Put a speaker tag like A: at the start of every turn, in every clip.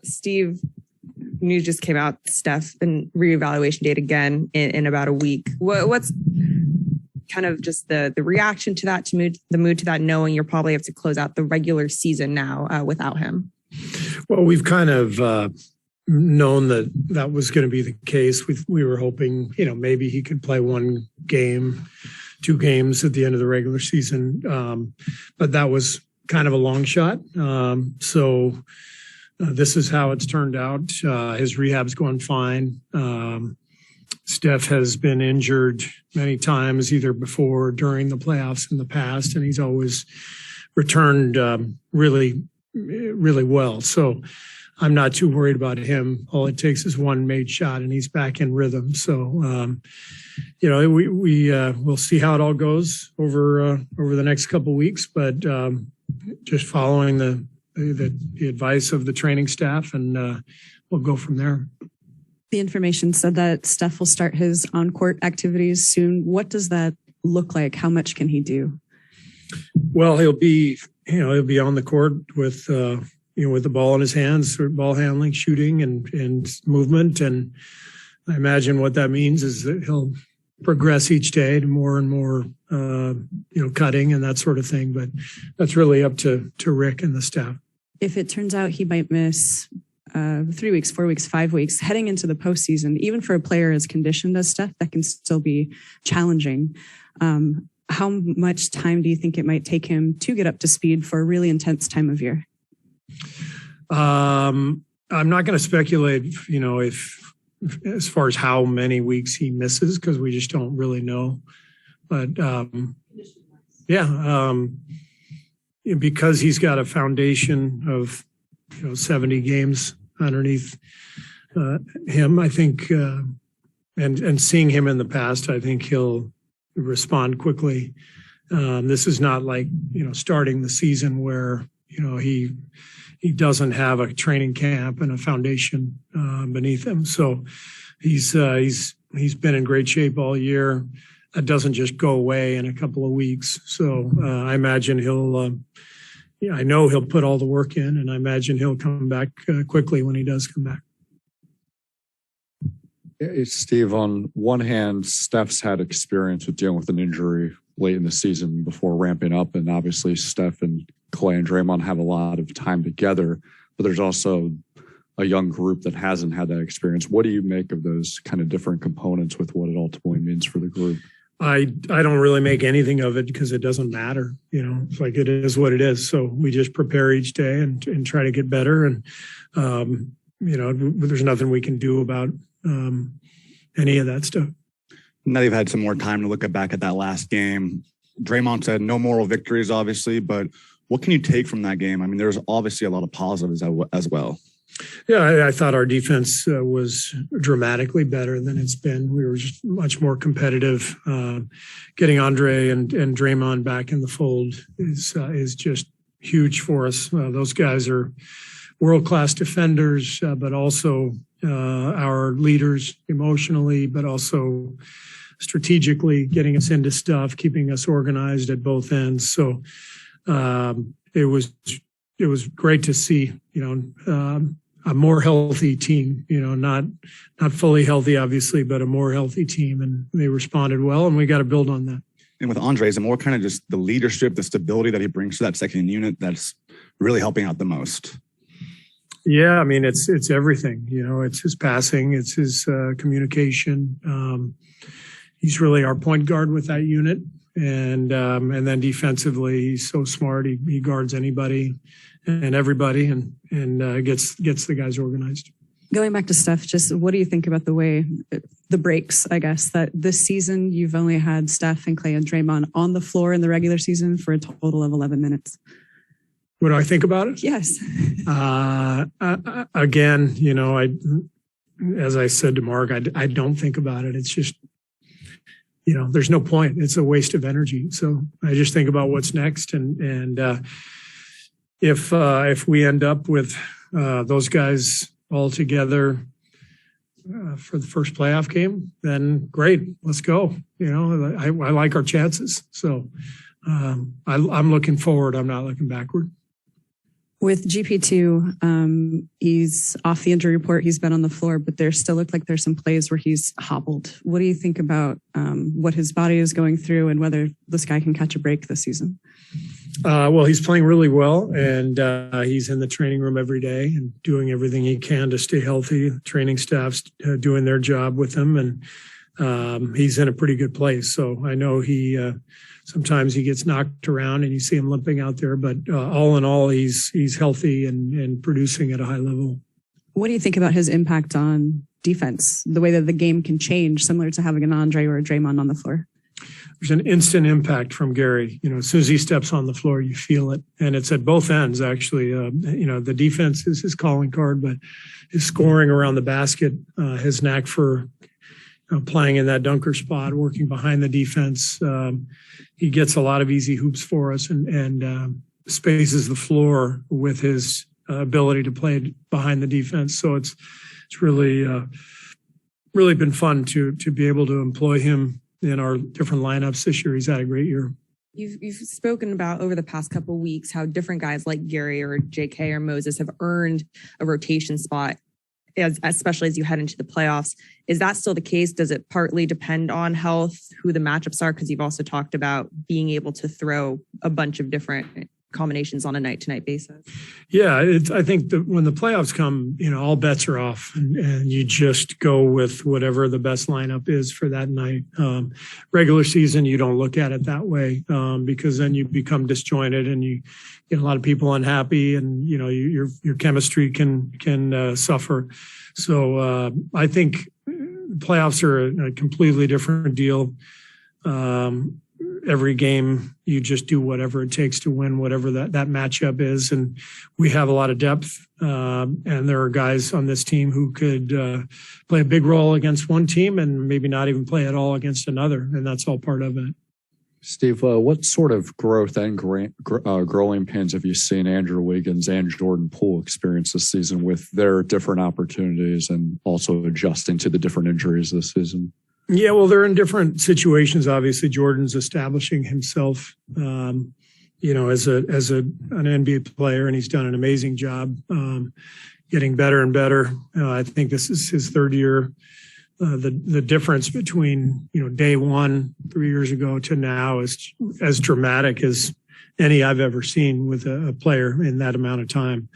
A: Steve, news just came out, Steph, and reevaluation date again in about a week. What's kind of just the reaction to that, the mood to that, knowing you'll probably have to close out the regular season now without him?
B: Well, we've kind of known that was going to be the case. We were hoping, maybe he could play 1 game, 2 games at the end of the regular season. But that was kind of a long shot. This is how it's turned out. His rehab's going fine. Steph has been injured many times, either before or during the playoffs in the past, and he's always returned really, really well. So I'm not too worried about him. All it takes is 1 made shot, and he's back in rhythm. So, we'll see how it all goes over the next couple of weeks, but just following the advice of the training staff, and we'll go from there.
C: The information said that Steph will start his on-court activities soon. What does that look like? How much can he do?
B: Well, he'll be on the court with the ball in his hands, ball handling, shooting, and movement. And I imagine what that means is that he'll progress each day to more and more, cutting and that sort of thing. But that's really up to Rick and the staff.
C: If it turns out he might miss 3 weeks, 4 weeks, 5 weeks, heading into the postseason, even for a player as conditioned as Steph, that can still be challenging. How much time do you think it might take him to get up to speed for a really intense time of year?
B: I'm not going to speculate, if as far as how many weeks he misses, because we just don't really know. But because he's got a foundation of 70 games underneath him, I think, and seeing him in the past, I think he'll respond quickly. This is not like starting the season where he doesn't have a training camp and a foundation beneath him. So he's been in great shape all year. That doesn't just go away in a couple of weeks. So I imagine I know he'll put all the work in, and I imagine he'll come back quickly when he does come back.
D: Steve, on one hand, Steph's had experience with dealing with an injury late in the season before ramping up, and obviously Steph and Clay and Draymond have a lot of time together, but there's also a young group that hasn't had that experience. What do you make of those kind of different components with what it ultimately means for the group?
B: I don't really make anything of it because it doesn't matter. It's like it is what it is. So we just prepare each day and try to get better. And, there's nothing we can do about any of that stuff.
E: Now you've had some more time to look back at that last game. Draymond said no moral victories, obviously, but what can you take from that game? I mean, there's obviously a lot of positives as well.
B: Yeah, I thought our defense was dramatically better than it's been. We were just much more competitive. Getting Andre and Draymond back in the fold is just huge for us. Those guys are world-class defenders, but also our leaders emotionally, but also strategically getting us into stuff, keeping us organized at both ends. So it was great to see, a more healthy team, not fully healthy, obviously, but a more healthy team. And they responded well, and we got to build on that.
E: And with Andre, is it more kind of just the leadership, the stability that he brings to that second unit that's really helping out the most?
B: Yeah, I mean, it's everything. It's his passing, it's his communication. He's really our point guard with that unit. And then defensively, he's so smart. He guards anybody and everybody, and gets the guys organized.
C: Going back to Steph, just what do you think about the breaks, I guess, that this season you've only had Steph and Clay and Draymond on the floor in the regular season for a total of 11 minutes?
B: What do I think about it?
C: Yes.
B: Again, as I said to Mark, I don't think about it. It's just, there's no point. It's a waste of energy. So I just think about what's next. And if we end up with those guys all together for the first playoff game, then great, let's go. I like our chances. So I'm looking forward. I'm not looking backward.
C: With GP2, he's off the injury report. He's been on the floor, but there still look like there's some plays where he's hobbled. What do you think about what his body is going through and whether this guy can catch a break this season?
B: Well, he's playing really well, and he's in the training room every day and doing everything he can to stay healthy. Training staff's doing their job with him, and he's in a pretty good place. So I know sometimes he gets knocked around and you see him limping out there, but all in all, he's healthy and producing at a high level.
C: What do you think about his impact on defense, the way that the game can change, similar to having an Andre or a Draymond on the floor?
B: There's an instant impact from Gary. As soon as he steps on the floor, you feel it. And it's at both ends, actually. The defense is his calling card, but his scoring around the basket, his knack for playing in that dunker spot, working behind the defense. He gets a lot of easy hoops for us and spaces the floor with his ability to play behind the defense. So it's really been fun to be able to employ him in our different lineups this year. He's had a great year.
A: You've spoken about over the past couple of weeks how different guys like Gary or JK or Moses have earned a rotation spot, especially as you head into the playoffs. Is that still the case? Does it partly depend on health, who the matchups are? Because you've also talked about being able to throw a bunch of different combinations on a night-to-night basis.
B: Yeah, I think that when the playoffs come, all bets are off, and you just go with whatever the best lineup is for that night. Regular season, you don't look at it that way because then you become disjointed and you get a lot of people unhappy, and your chemistry can suffer. So I think playoffs are a completely different deal. Every game, you just do whatever it takes to win whatever that matchup is. And we have a lot of depth. And there are guys on this team who could play a big role against one team and maybe not even play at all against another. And that's all part of it.
D: Steve, what sort of growth and growing pains have you seen Andrew Wiggins and Jordan Poole experience this season with their different opportunities and also adjusting to the different injuries this season?
B: Yeah, well, they're in different situations. Obviously, Jordan's establishing himself, as an NBA player, and he's done an amazing job, getting better and better. I think this is his third year. The difference between day one 3 years ago to now is as dramatic as any I've ever seen with a player in that amount of time.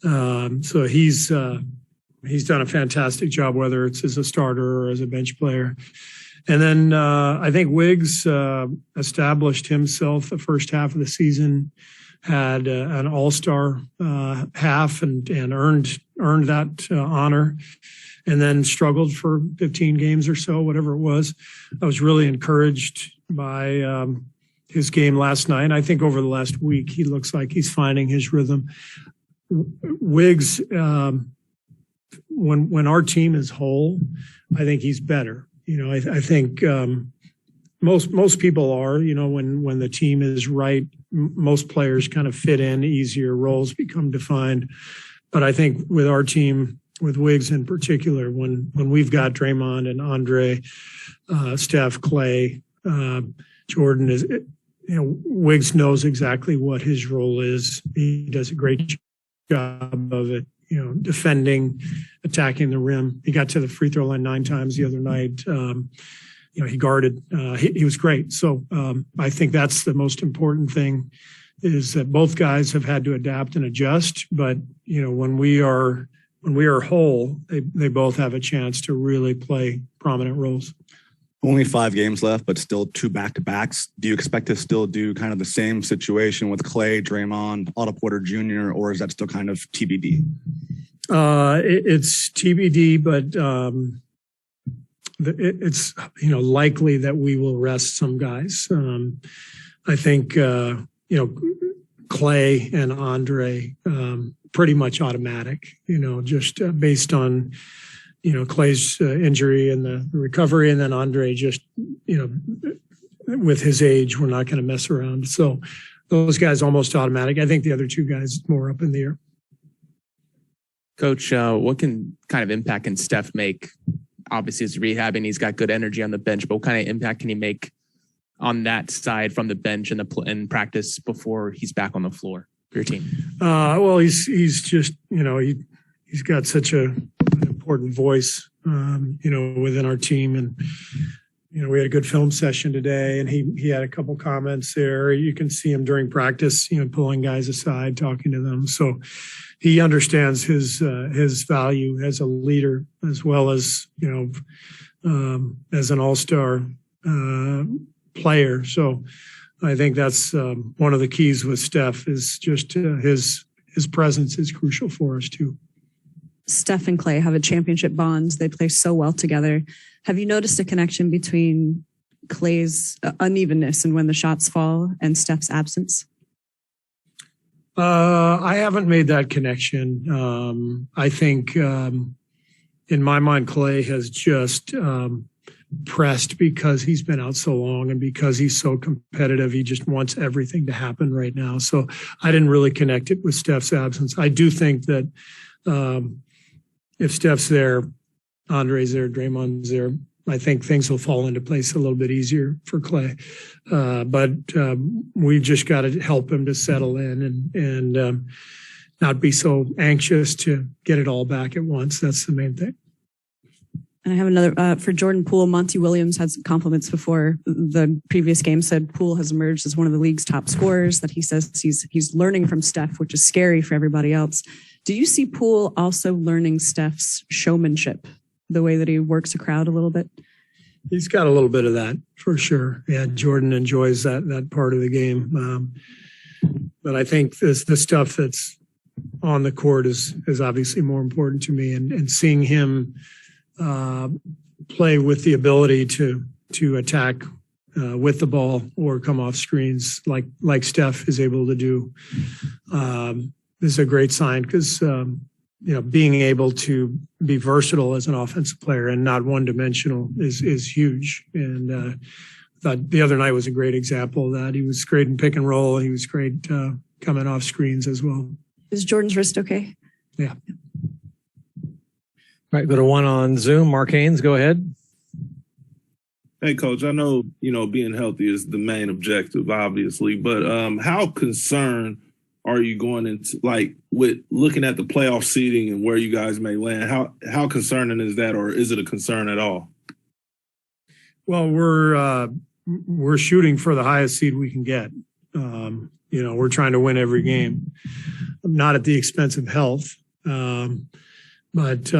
B: So he's done a fantastic job, whether it's as a starter or as a bench player. And then I think Wiggs established himself the first half of the season, had an all-star half and earned that honor, and then struggled for 15 games or so, whatever it was. I was really encouraged by his game last night. And I think over the last week, he looks like he's finding his rhythm. Wiggs, when our team is whole, I think he's better. I think most people are. When the team is right, most players kind of fit in easier. Roles become defined. But I think with our team, with Wiggs in particular, when we've got Draymond and Andre, Steph, Clay, Jordan, Wiggs knows exactly what his role is. He does a great job of it. Defending, attacking the rim. He got to the free throw line 9 times the other night. He guarded. He was great. So I think that's the most important thing, is that both guys have had to adapt and adjust. But when we are whole, they both have a chance to really play prominent roles.
E: Only 5 games left, but still 2 back-to-backs. Do you expect to still do kind of the same situation with Clay, Draymond, Otto Porter Jr., or is that still kind of TBD?
B: It's TBD, but it's likely that we will rest some guys. I think Clay and Andre pretty much automatic. Just based on Clay's injury and the recovery, and then Andre just, with his age, we're not going to mess around. So those guys almost automatic. I think the other 2 guys more up in the air.
F: Coach, what kind of impact can Steph make? Obviously, he's rehabbing. He's got good energy on the bench, but what kind of impact can he make on that side from the bench and in practice before he's back on the floor? for your team?
B: Well, he's just, he's got such an important voice, within our team. And, we had a good film session today, and he had a couple comments there. You can see him during practice, pulling guys aside, talking to them. So he understands his value as a leader, as well as, as an all-star player. So I think that's one of the keys with Steph is just his presence is crucial for us too.
C: Steph and Clay have a championship bond. They play so well together. Have you noticed a connection between Clay's unevenness and when the shots fall and Steph's absence?
B: I haven't made that connection. I think in my mind, Clay has just pressed because he's been out so long and because he's so competitive. He just wants everything to happen right now. So I didn't really connect it with Steph's absence. I do think that if Steph's there, Andre's there, Draymond's there, I think things will fall into place a little bit easier for Clay. But we've just got to help him to settle in and not be so anxious to get it all back at once. That's the main thing.
C: And I have another for Jordan Poole. Monty Williams had some compliments before the previous game, said Poole has emerged as one of the league's top scorers, that he says he's learning from Steph, which is scary for everybody else. Do you see Poole also learning Steph's showmanship, the way that he works a crowd a little bit?
B: He's got a little bit of that for sure. Yeah, Jordan enjoys that part of the game. But I think the stuff that's on the court is obviously more important to me, and seeing him play with the ability to attack with the ball or come off screens like Steph is able to do is a great sign, because being able to be versatile as an offensive player and not one-dimensional is huge. And I thought the other night was a great example of that. He was great in pick and roll. He was great coming off screens as well.
C: Is Jordan's wrist okay?
B: Yeah.
G: All right, go to one on Zoom. Mark Haynes, go ahead.
H: Hey, Coach, I know, being healthy is the main objective, obviously, but how concerned are you going into, with looking at the playoff seeding and where you guys may land? How concerning is that, or is it a concern at all?
B: Well, we're shooting for the highest seed we can get. We're trying to win every game, not at the expense of health. But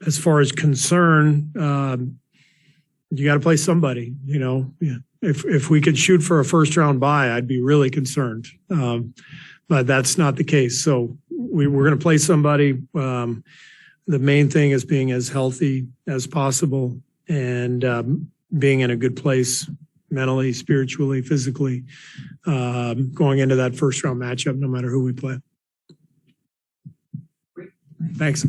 B: as far as concern, you got to play somebody. If we could shoot for a first round bye, I'd be really concerned. But that's not the case. So we're going to play somebody. The main thing is being as healthy as possible and being in a good place mentally, spiritually, physically, going into that first round matchup, no matter who we play. Thanks.